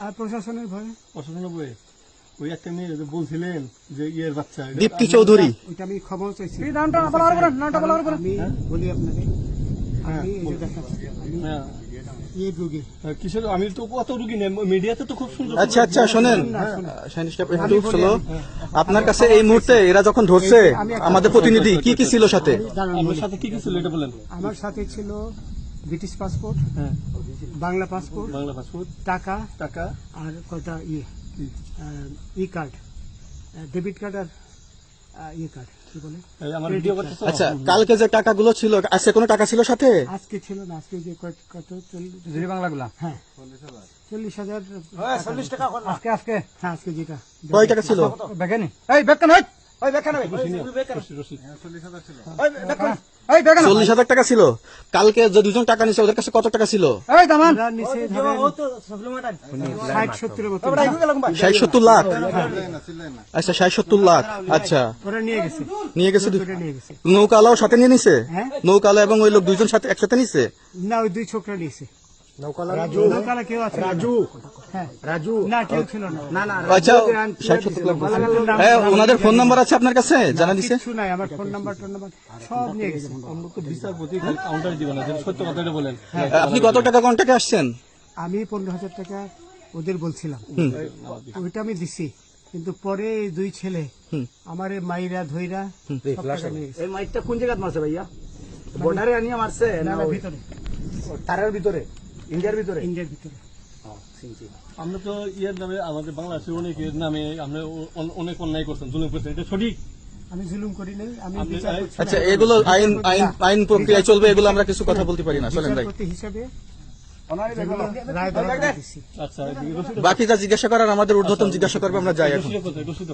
আর প্রশাসনের ভয়ে ওই একটা মেয়ে যে বলছিলেন যে ইয়ের বাচ্চা দীপ্তি চৌধুরী, ওইটা আমি খবর চাইছি। নামটা বলার আমি বলি আপনাকে, আমি এই যে দেখাচ্ছি, আমি হ্যাঁ এই রোগী। কিসের আমি তো কত রুগী নেই মিডিয়াতে তো খুব সুন্দর আচ্ছা আচ্ছা শোনেন শাহিন সাহেব, একটু শোনো। আপনার কাছে এই মুহূর্তে এরা যখন ধরছে আমাদের প্রতিনিধি কি কি ছিল সাথে? দাঁড়ান আমার বলি। সাথে কি কি ছিল এটা বলেন। আমার সাথে ছিল ব্রিটিশ পাসপোর্ট, হ্যাঁ বাংলা পাসপোর্ট, বাংলা পাসপোর্ট, টাকা টাকা, আর কটা ই কার্ড, ডেবিট কার্ড আর ই কার্ড, কি বলে এই আমার ভিডিও করতেছ। আচ্ছা, কালকে যে টাকাগুলো ছিল, আজকে কোনো টাকা ছিল সাথে? আজকে ছিল না, আজকে যে কত 40 বাংলাগুলা। হ্যাঁ 40,000 40 টাকা আজকে হ্যাঁ আজকে যেটা কয় টাকা ছিল? বেকেনি এই বেকেন হই ওই বেকেন হই রশিদ। ওই বেকেন এই বেকেন 40,000 টাকা ছিল। কালকে যে দুজন টাকা নিছে ওদের কাছে কত টাকা ছিল? এই দামান ওরা নিচে ধরেন 60-70 মতো 60-70 লাখ। আচ্ছা 60-70 লাখ। আচ্ছা ওরা নিয়ে গেছে, নিয়ে গেছে। ওরা নিয়ে গেছে। নৌকালাও সাথে নিয়ে নিছে? হ্যাঁ। নৌকালা এবং ওই লোক দুইজন সাথে একসাথে নিছে? না, ওই দুই ছোকরা নিয়েছে। নৌকালা কেউ আছে? হ্যাঁ রাজু না, কেউ ছিল না। না আচ্ছা 60-70 লাখ বলছে। হ্যাঁ, ওনাদের ফোন নাম্বার আছে আপনার কাছে? জানা দিছে? কিছু নাই, আমার ফোন নাম্বার সব নিয়ে গেছে। আমরা তো বিচারপতি খালি কাউন্টার দিব না, যেটা সত্য কথাটা বলেন। আপনি কত টাকা কন্টাক্টে আসছেন? আমি 15,000 টাকা ওদের বলছিলাম, ওইটা আমি দিছি, কিন্তু পরে এই দুই ছেলে আমার মাইরা ধইরা সব টাকা নিয়ে গেছে। এই মাইকটা কোন জায়গায় মারছে ভাইয়া? বর্ডারে আনিয়ে মারছে না না, ভিতরে, তারের ভিতরে, ইন্ডিয়ার ভিতরে? ইন্ডিয়ার ভিতরে। আমরা তো ইয়ের নামে আমাদের বাংলাদেশের অনেকের নামে আমরা অনেক অন্যায় করছেন, জুলুম করছেন, এটা সঠিক। আমি জুলুম করি নাই, আমি আপনি- বিচার করছি। আচ্ছা, এগুলো আইন আইন আইন প্রক্রিয়ায় চলবে, এগুলো আমরা কিছু কথা বলতে পারি না। চলেন ভাই, বিচারপতি হিসাবে যেগুলো রায় দেওয়া দিছি। আচ্ছা, রশিদ বাকি যা জিজ্ঞাসা করার আমাদের ঊর্ধ্বতন জিজ্ঞাসা করবে, আমরা যাই এখন। কোথায়? রশিদ